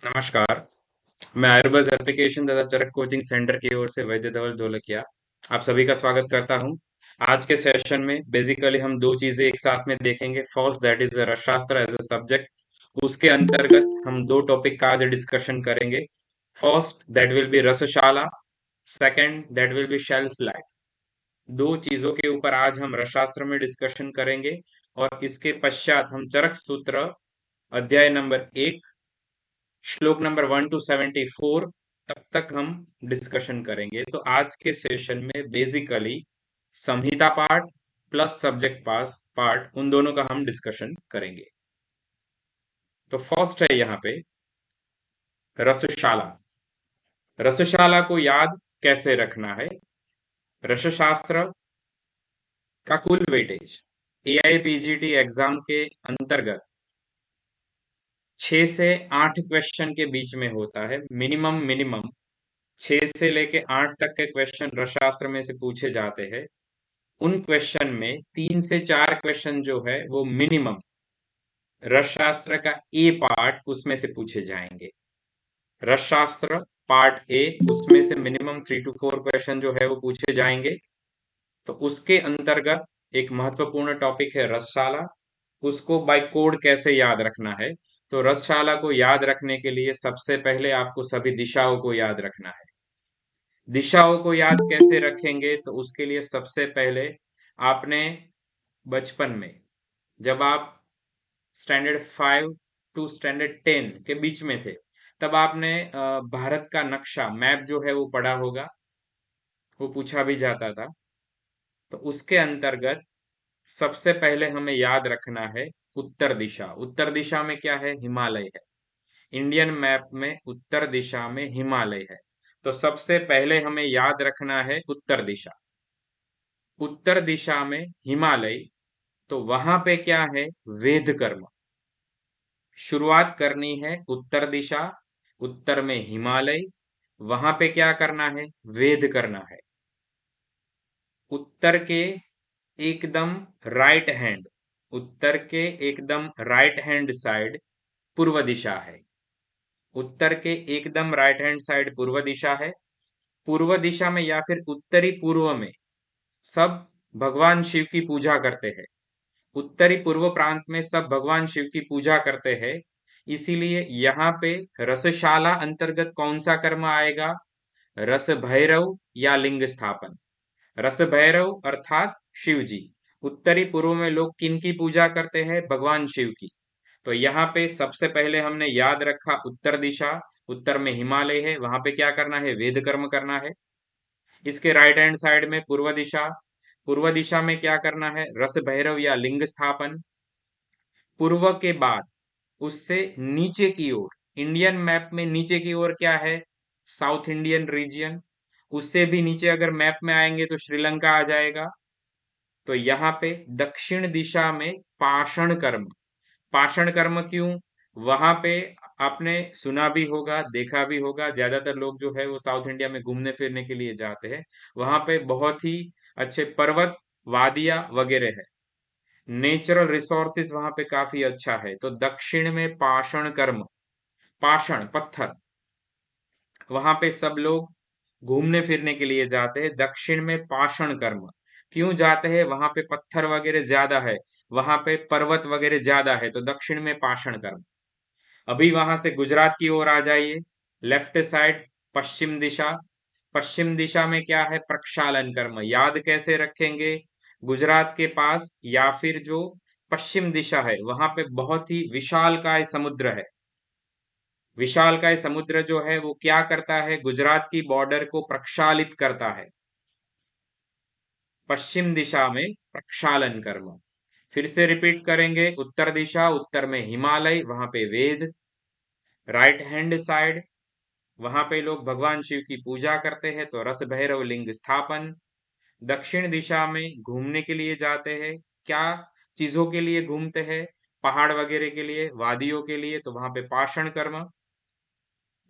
नमस्कार। मैं आयुर्वेद एप्लीकेशन तथा चरक कोचिंग सेंटर की ओर से वैद्य धवल ढोलकिया आप सभी का स्वागत करता हूं। आज के सेशन में बेसिकली हम दो चीजें एक साथ में देखेंगे। First that is rasashastra as a subject. उसके अंतर्गत हम दो टॉपिक का आज डिस्कशन करेंगे। First that will be rasashala, second that will be shelf life. दो चीजों के ऊपर आज हम रसशास्त्र में डिस्कशन करेंगे और इसके पश्चात हम चरक सूत्र अध्याय नंबर 1 श्लोक नंबर 1 to 74 तब तक हम डिस्कशन करेंगे। तो आज के सेशन में बेसिकली संहिता पार्ट प्लस सब्जेक्ट पास पार्ट उन दोनों का हम डिस्कशन करेंगे। तो फर्स्ट है यहाँ पे रसशाला। रसशाला को याद कैसे रखना है? रसशास्त्र का कुल वेटेज एआईपीजीटी एग्जाम के अंतर्गत 6 से 8 क्वेश्चन के बीच में होता है। मिनिमम 6 से लेके 8 तक के क्वेश्चन रसशास्त्र में से पूछे जाते हैं। उन क्वेश्चन में 3 से 4 क्वेश्चन जो है वो मिनिमम रसशास्त्र का ए पार्ट उसमें से पूछे जाएंगे। रसशास्त्र पार्ट ए उसमें से मिनिमम 3 to 4 क्वेश्चन जो है वो पूछे जाएंगे। तो उसके अंतर्गत एक महत्वपूर्ण टॉपिक है रसशाला। उसको बाय कोड कैसे याद रखना है? तो रसशाला को याद रखने के लिए सबसे पहले आपको सभी दिशाओं को याद रखना है। दिशाओं को याद कैसे रखेंगे? तो उसके लिए सबसे पहले आपने बचपन में जब आप स्टैंडर्ड 5 टू स्टैंडर्ड 10 के बीच में थे तब आपने भारत का नक्शा मैप जो है वो पढ़ा होगा, वो पूछा भी जाता था। तो उसके अंतर्गत सबसे पहले हमें याद रखना है उत्तर दिशा। उत्तर दिशा में क्या है? हिमालय है। इंडियन मैप में उत्तर दिशा में हिमालय है। तो सबसे पहले हमें याद रखना है उत्तर दिशा। उत्तर दिशा में हिमालय, तो वहां पे क्या है? वेद कर्म। शुरुआत करनी है उत्तर दिशा, उत्तर में हिमालय, वहां पे क्या करना है? वेद करना है। उत्तर के एकदम राइट हैंड, उत्तर के एकदम राइट हैंड साइड पूर्व दिशा है। उत्तर के एकदम राइट हैंड साइड पूर्व दिशा है। पूर्व दिशा में या फिर उत्तरी पूर्व में सब भगवान शिव की पूजा करते हैं। उत्तरी पूर्व प्रांत में सब भगवान शिव की पूजा करते हैं। इसीलिए यहाँ पे रसशाला अंतर्गत कौन सा कर्म आएगा? रस भैरव या लिंग स्थापन। रस भैरव अर्थात शिव जी। उत्तरी पूर्व में लोग किन की पूजा करते हैं? भगवान शिव की। तो यहाँ पे सबसे पहले हमने याद रखा उत्तर दिशा, उत्तर में हिमालय है, वहां पे क्या करना है? वेद कर्म करना है। इसके राइट हैंड साइड में पूर्व दिशा, पूर्व दिशा में क्या करना है? रस भैरव या लिंग स्थापन। पूर्व के बाद उससे नीचे की ओर, इंडियन मैप में नीचे की ओर क्या है? South Indian region. उससे भी नीचे अगर मैप में आएंगे तो श्रीलंका आ जाएगा। तो यहाँ पे दक्षिण दिशा में पाषण कर्म। पाषण कर्म क्यों? वहां पे आपने सुना भी होगा, देखा भी होगा, ज्यादातर लोग जो है वो साउथ इंडिया में घूमने फिरने के लिए जाते हैं। वहां पे बहुत ही अच्छे पर्वत, वादियां वगैरह है। नेचुरल रिसोर्सेज वहां पे काफी अच्छा है। तो दक्षिण में पाषण कर्म, पाषण पत्थर, वहां पे सब लोग घूमने फिरने के लिए जाते हैं। दक्षिण में पाषण कर्म क्यों जाते हैं? वहां पे पत्थर वगैरह ज्यादा है, वहां पे पर्वत वगैरह ज्यादा है, तो दक्षिण में पाषण कर्म। अभी वहां से गुजरात की ओर आ जाइए, लेफ्ट साइड पश्चिम दिशा। पश्चिम दिशा में क्या है? प्रक्षालन कर्म। याद कैसे रखेंगे? गुजरात के पास या फिर जो पश्चिम दिशा है वहां पे बहुत ही विशालकाय समुद्र है। विशालकाय समुद्र जो है वो क्या करता है? गुजरात की बॉर्डर को प्रक्षालित करता है। पश्चिम दिशा में प्रक्षालन कर्म। फिर से रिपीट करेंगे, उत्तर दिशा, उत्तर में हिमालय, वहां पे वेद। राइट हैंड साइड, वहां पे लोग भगवान शिव की पूजा करते हैं, तो रस भैरव लिंग स्थापन। दक्षिण दिशा में घूमने के लिए जाते हैं। क्या चीजों के लिए घूमते हैं? पहाड़ वगैरह के लिए, वादियों के लिए, तो वहां पे पाषण कर्म।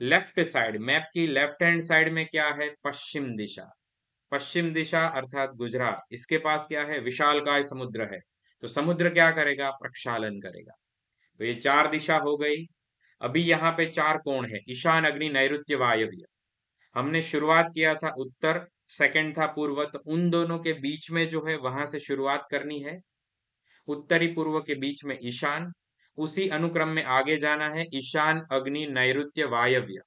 लेफ्ट साइड, मैप की लेफ्ट हैंड साइड में क्या है? पश्चिम दिशा। पश्चिम दिशा अर्थात गुजरात, इसके पास क्या है? विशालकाय समुद्र है। तो समुद्र क्या करेगा? प्रक्षालन करेगा। तो ये 4 दिशा हो गई। अभी यहाँ पे 4 कोण है, ईशान, अग्नि, नैऋत्य, वायव्य। हमने शुरुआत किया था उत्तर, सेकंड था पूर्व, तो उन दोनों के बीच में जो है वहां से शुरुआत करनी है। उत्तरी पूर्व के बीच में ईशान, उसी अनुक्रम में आगे जाना है, ईशान, अग्नि, नैऋत्य, वायव्य।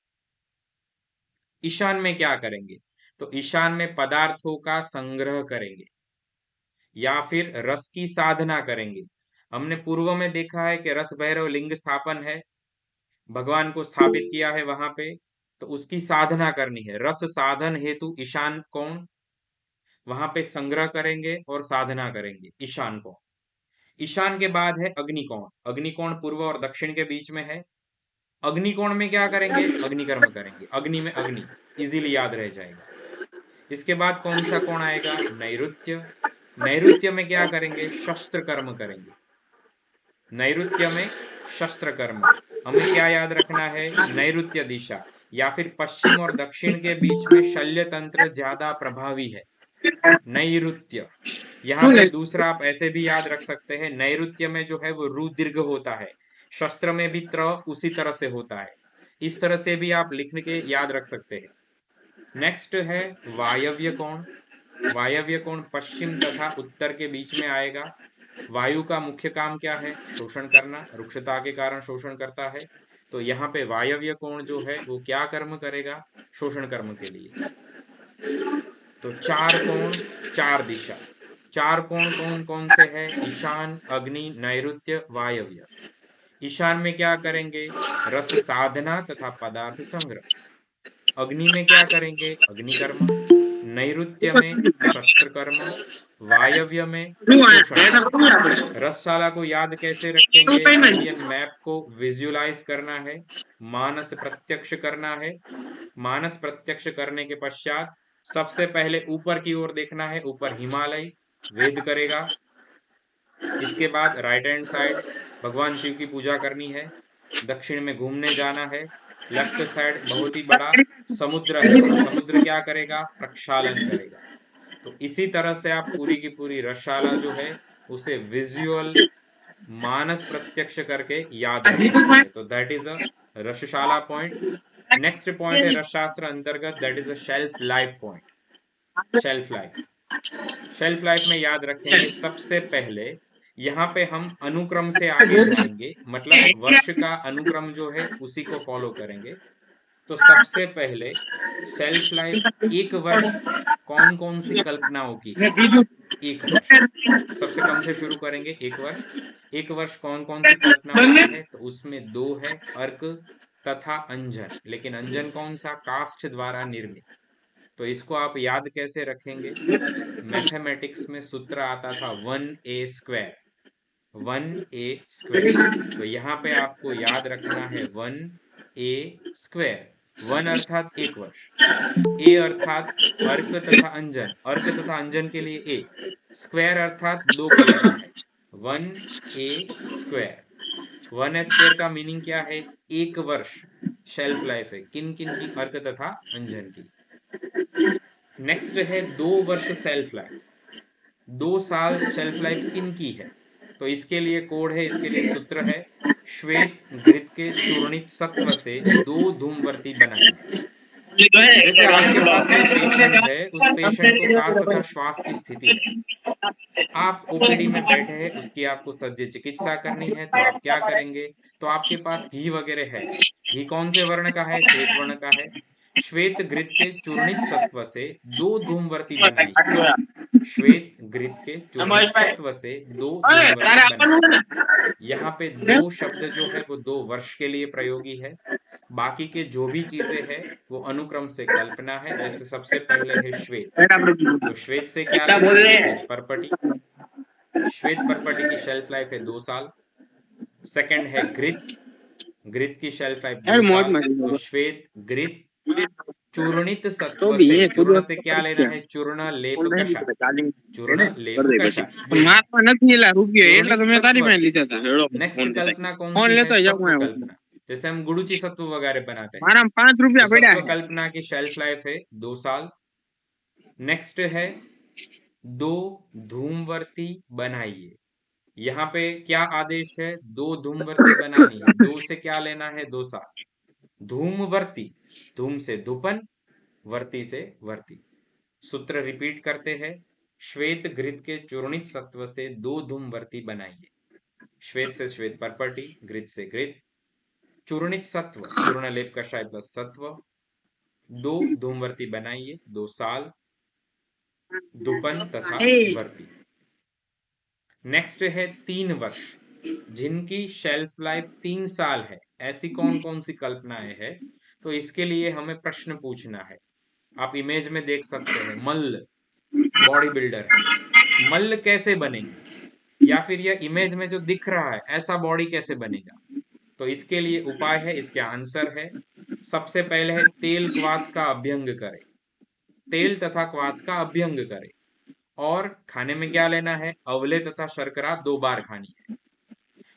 ईशान में क्या करेंगे? तो ईशान में पदार्थों का संग्रह करेंगे या फिर रस की साधना करेंगे। हमने पूर्व में देखा है कि रस भैरव लिंग स्थापन है, भगवान को स्थापित किया है वहां पे, तो उसकी साधना करनी है। रस साधन हेतु ईशान कोण, वहां पे संग्रह करेंगे और साधना करेंगे ईशान कोण। ईशान के बाद है अग्निकोण। अग्निकोण पूर्व और दक्षिण के बीच में है। अग्निकोण में क्या करेंगे? अग्निकर्म करेंगे। अग्नि में अग्नि, इजीली याद रह जाएगा। इसके बाद कौन सा कोण आएगा? नैऋत्य। नैऋत्य में क्या करेंगे? शस्त्र कर्म करेंगे। नैऋत्य में शस्त्र कर्म। हमें क्या याद रखना है? नैऋत्य दिशा या फिर पश्चिम और दक्षिण के बीच में शल्य तंत्र ज्यादा प्रभावी है, नैऋत्य। यहाँ पे दूसरा आप ऐसे भी याद रख सकते हैं, नैऋत्य में जो है वो रु दीर्घ होता है, शस्त्र में भी त्र उसी तरह से होता है। इस तरह से भी आप लिख के याद रख सकते हैं। नेक्स्ट है वायव्य कोण। वायव्य कोण पश्चिम तथा उत्तर के बीच में आएगा। वायु का मुख्य काम क्या है? शोषण करना, रुक्षता के कारण शोषण करता है। तो यहाँ पे वायव्य कोण जो है वो क्या कर्म करेगा? शोषण कर्म के लिए। तो 4 कोण, 4 दिशा। 4 कोण कौन कौन से है? ईशान, अग्नि, नैऋत्य, वायव्य। ईशान में क्या करेंगे? रस साधना तथा पदार्थ संग्रह। अग्नि में क्या करेंगे? अग्निकर्म। नैऋत्य में शस्त्र कर्म। वायव्य में शोषण कर्म। रसशाला को याद कैसे रखेंगे? इंडियन मैप को विजुअलाइज करना है, मानस प्रत्यक्ष करना है। मानस प्रत्यक्ष करने के पश्चात सबसे पहले ऊपर की ओर देखना है, ऊपर हिमालय वेद करेगा। इसके बाद राइट हैंड साइड भगवान शिव की पूजा करनी है, दक्षिण में घूमने जाना है, लेफ्ट साइड बहुत ही बड़ा समुद्र है, तो समुद्र क्या करेगा? प्रक्षालन करेगा। तो इसी तरह से आप पूरी की पूरी रसशाला जो है उसे विजुअल मानस प्रत्यक्ष करके याद रख सकते हैं। तो that is a rasashala point. Next point है रसशास्त्र अंतर्गत, that is a shelf life point. Shelf life. Shelf life में याद रखेंगे सबसे पहले यहाँ पे हम अनुक्रम से आगे जाएंगे, मतलब वर्ष का अनुक्रम जो है उसी को फॉलो करेंगे। तो सबसे पहले सेल्फ लाइफ, एक वर्ष कौन कौन सी कल्पनाओं की है? एक वर्ष, सबसे कम से शुरू करेंगे। एक वर्ष, एक वर्ष कौन कौन सी कल्पनाओं की है? तो उसमें 2 है, अर्क तथा अंजन। लेकिन अंजन कौन सा? काष्ठ द्वारा निर्मित। तो इसको आप याद कैसे रखेंगे? मैथमेटिक्स में सूत्र आता था 1a²। 1a²। तो यहाँ पे आपको याद रखना है 1a²। 1 अर्थात एक वर्ष, ए अर्थात अर्क तथा अंजन, अर्क तथा अंजन के लिए ए, स्क्वायर अर्थात 2 कल्पना है, 1a²। 1a² का मीनिंग क्या है? एक वर्ष शेल्फ लाइफ है, किन किन की? अर्क तथा अंजन की। नेक्स्ट है 2 वर्ष सेल्फ लाइफ। 2 साल शेल्फ लाइफ किन की है? तो इसके लिए कोड है, इसके लिए सूत्र है, श्वेत घृत के चूर्णित सत्व से 2 धूमवर्ती बनाइए। जैसे आपके पास कोई पेशेंट है, उस पेशेंट को कास तथा श्वास की स्थिति है, आप ओपीडी में बैठे हैं, उसकी आपको सद्य चिकित्सा करनी है, तो आप क्या करेंगे? तो आपके पास घी वगैरह है। घी कौन से वर्ण का है? श्वेत वर्ण का है। श्वेत घृत के चूर्णित सत्व से 2 धूमवर्ती बनाइए। श्वेत घृत के चूर्णित सत्व से 2 धूमवर्ती बनाइए। यहाँ पे 2 शब्द जो है वो 2 वर्ष के लिए प्रयोगी है। बाकी के जो भी चीजें हैं वो अनुक्रम से कल्पना है। जैसे सबसे पहले है श्वेत, तो श्वेत से क्या लेना है? श्वेत परपटी। श्वेत परपटी की शेल्फ लाइफ है 2 साल। सेकंड है घृत, घृत की शेल्फ लाइफ 2 साल। तो श्वेत घृत चूर्णित सत्व से, चूर्ण से क्या लेना है? चूर्ण लेप कषाय, चूर्ण लेप कषाय। नेक्स्ट कल्पना कौन सी है? सत्व कल्पना। जैसे हम गुड़ुचि सत्व वगैरह बनाते हैं, तो सत्व कल्पना की शेल्फ लाइफ है 2 साल। नेक्स्ट है 2 धूमवर्ती बनाइए। यहाँ पे क्या आदेश है? दो धूमवर्ती बनानी है। दो से क्या लेना है? 2 साल। धूमवर्ती, धूम से धूपन, वर्ती से वर्ती। सूत्र रिपीट करते हैं। श्वेत घृत के चूर्णित सत्व से दो धूमवर्ती बनाइए। श्वेत से श्वेत परपटी, घृत से घृत। चूर्णित सत्व, चूर्ण लेप कषाय प्लस सत्व। दो धूमवर्ती बनाइए, 2 साल। धूपन तथा वर्ती। नेक्स्ट है 3 वर्ष, जिनकी शेल्फ लाइफ 3 साल है, ऐसी कौन कौन सी कल्पनाएं है? तो इसके लिए हमें प्रश्न पूछना है। आप इमेज में देख सकते हैं, मल्ल बॉडी बिल्डर है। मल्ल कैसे बनेंगे? या फिर यह इमेज में जो दिख रहा है ऐसा बॉडी कैसे बनेगा? तो इसके लिए उपाय है, इसके आंसर है। सबसे पहले है तेल क्वाथ का अभ्यंग करें। तेल तथा क्वाथ का अभ्यंग करें। और खाने में क्या लेना है? अवले तथा शर्करा 2 बार खानी है।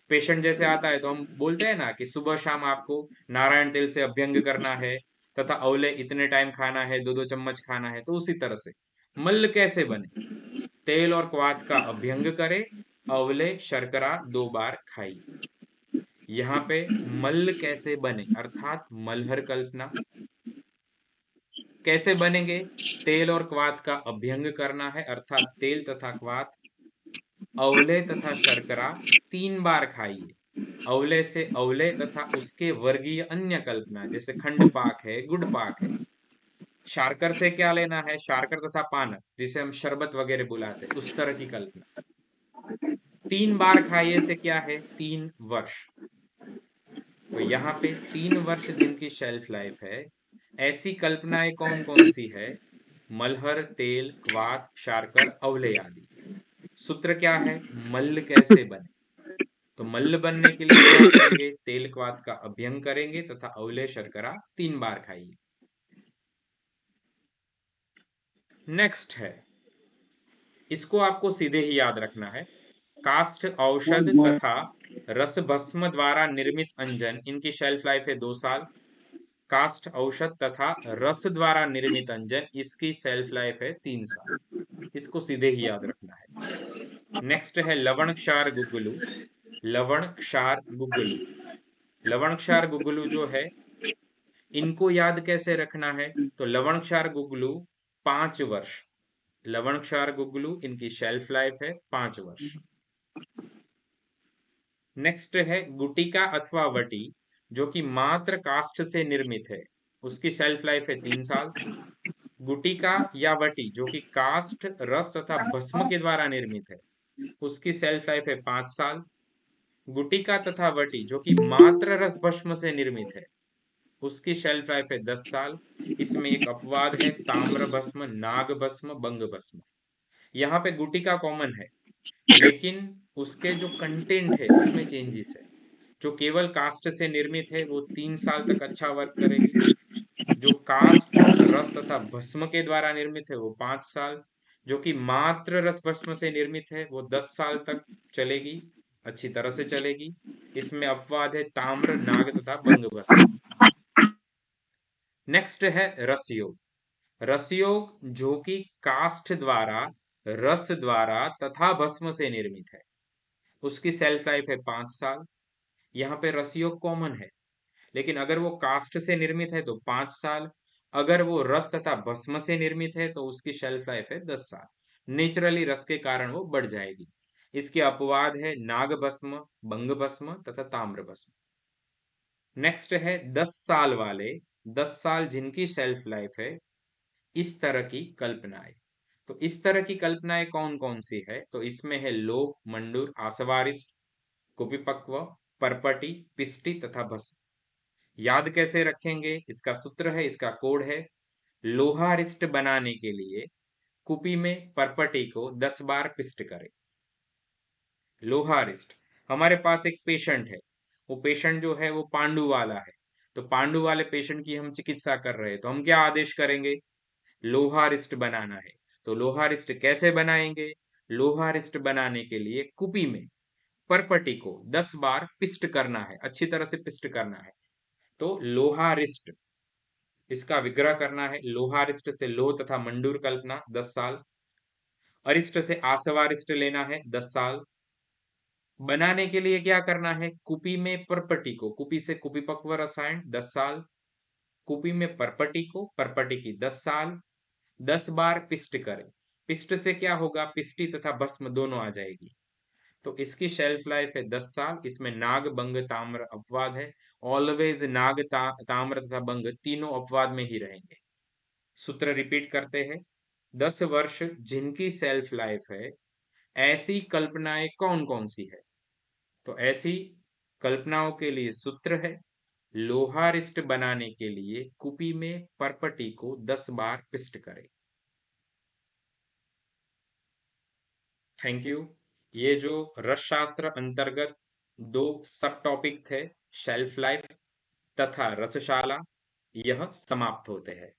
पेशेंट जैसे आता है तो हम बोलते हैं ना कि सुबह शाम आपको नारायण तेल से अभ्यंग करना है तथा अवले इतने टाइम खाना है, 2-2 चम्मच खाना है। तो उसी तरह से मल्ल कैसे बने? तेल और क्वाथ का अभ्यंग करें, अवले शर्करा 2 बार खाइए। यहाँ पे मल्ल कैसे बने अर्थात मलहर कल्पना कैसे बनेंगे? तेल और क्वाथ का अभ्यंग करना है अर्थात तेल तथा क्वाथ, अवले तथा शर्करा 3 बार खाइए। अवले से अवले तथा उसके वर्गीय अन्य कल्पना जैसे खंड पाक है, गुड़ पाक है। शार्कर से क्या लेना है? शार्कर तथा पानक, जिसे हम शरबत वगैरह बुलाते हैं, उस तरह की कल्पना। 3 बार खाइए से क्या है? 3 वर्ष। तो यहाँ पे 3 वर्ष जिनकी शेल्फ लाइफ है, ऐसी कल्पनाएं कौन कौन सी है? मलहर, तेल, क्वाथ, शार्कर, अवले आदि। सूत्र क्या है? मल्ल कैसे बने? तो मल्ल बनने के लिए क्या करेंगे? तेल क्वाथ का अभ्यंग करेंगे तथा अवले शर्करा 3 बार खाइए। नेक्स्ट है, इसको आपको सीधे ही याद रखना है। काष्ठ औषध तथा रस भस्म द्वारा निर्मित अंजन, इनकी शेल्फ लाइफ है 2 साल। काष्ठ औषध तथा रस द्वारा निर्मित अंजन, इसकी शेल्फ लाइफ है 3 साल। इसको सीधे ही याद रखना है। नेक्स्ट है लवण क्षार गुग्गुलू। लवण क्षार गुग्गुलू, लवण क्षार गुग्गुलू जो है, इनको याद कैसे रखना है? तो लवण क्षार गुग्गुलू 5 वर्ष। लवण क्षार गुग्गुलू, इनकी शेल्फ लाइफ है 5 वर्ष। नेक्स्ट है गुटिका अथवा वटी, जो कि मात्र काष्ठ से निर्मित है, उसकी शेल्फ लाइफ है 3 साल। गुटिका या वटी जो कि काष्ठ, रस तथा भस्म के द्वारा निर्मित है, उसकी सेल्फ लाइफ है 5 साल। गुटिका तथा वटी जो कि मात्र रस भस्म से निर्मित है, उसकी शेल्फ लाइफ है 10 साल। इसमें एक अपवाद है, ताम्र भस्म, नाग भस्म, बंग भस्म। यहाँ पे गुटिका कॉमन है, लेकिन उसके जो कंटेंट है उसमें चेंजेस है। जो केवल कास्ट से निर्मित है वो 3 साल तक अच्छा वर्क करेगी। जो कास्ट, रस तथा भस्म के द्वारा निर्मित है वो 5 साल। जो कि मात्र रस भस्म से निर्मित है वो 10 साल तक चलेगी, अच्छी तरह से चलेगी। इसमें अपवाद है ताम्र, नाग तथा बंग भस्म। नेक्स्ट है रसयोग। रसयोग जो कि काष्ठ द्वारा, रस द्वारा तथा भस्म से निर्मित है, उसकी सेल्फ लाइफ है 5 साल। यहाँ पे रसयोग कॉमन है, लेकिन अगर वो काष्ठ से निर्मित है तो 5 साल। अगर वो रस तथा भस्म से निर्मित है तो उसकी शेल्फ लाइफ है 10 साल। नेचुरली रस के कारण वो बढ़ जाएगी। इसके अपवाद है नाग भस्म, बंग भस्म तथा ताम्र भस्म। नेक्स्ट है 10 साल वाले, 10 साल जिनकी शेल्फ लाइफ है, इस तरह की कल्पनाएं। तो इस तरह की कल्पनाएं कौन कौन सी है? तो इसमें है लोह, मंडूर, आसवारिष्ट, कुपिपक्व, परपटी, पिष्टि तथा भस्म। याद कैसे रखेंगे? इसका सूत्र है, इसका कोड है। लोहारिष्ट बनाने के लिए कुपी में परपटी को 10 बार पिष्ट करें। लोहारिष्ट, हमारे पास एक पेशेंट है, वो पेशेंट जो है वो पांडु वाला है। तो पांडु वाले पेशेंट की हम चिकित्सा कर रहे हैं, तो हम क्या आदेश करेंगे? लोहारिष्ट बनाना है। तो लोहारिष्ट कैसे बनाएंगे? लोहारिष्ट बनाने के लिए कुपी में परपटी को 10 बार पिष्ट करना है, अच्छी तरह से पिष्ट करना है। तो लोहारिष्ट, इसका विग्रह करना है। लोहारिष्ट से लोह तथा मंडूर कल्पना 10 साल। अरिष्ट से आसवारिष्ट लेना है 10 साल। बनाने के लिए क्या करना है, कुपी में परपटी को, कुपी से कुपीपक्व रसायन 10 साल, कुपी में परपटी को, परपटी की 10 साल, 10 बार पिष्ट करें। पिष्ट से क्या होगा, पिष्टी तथा भस्म दोनों आ जाएगी। तो इसकी शेल्फ लाइफ है 10 साल। इसमें नाग बंग ताम्र अपवाद है। ऑलवेज नाग ताम्र तथा बंग तीनों अपवाद में ही रहेंगे। सूत्र रिपीट करते हैं। 10 वर्ष जिनकी सेल्फ लाइफ है, ऐसी कल्पनाएं कौन कौन सी है? तो ऐसी कल्पनाओं के लिए सूत्र है, लोहा रिस्ट बनाने के लिए कुपी में परपटी को 10 बार पिष्ट करें। Thank you. ये जो रस शास्त्र अंतर्गत दो सब टॉपिक थे, शेल्फ लाइफ तथा रसशाला, यह समाप्त होते हैं।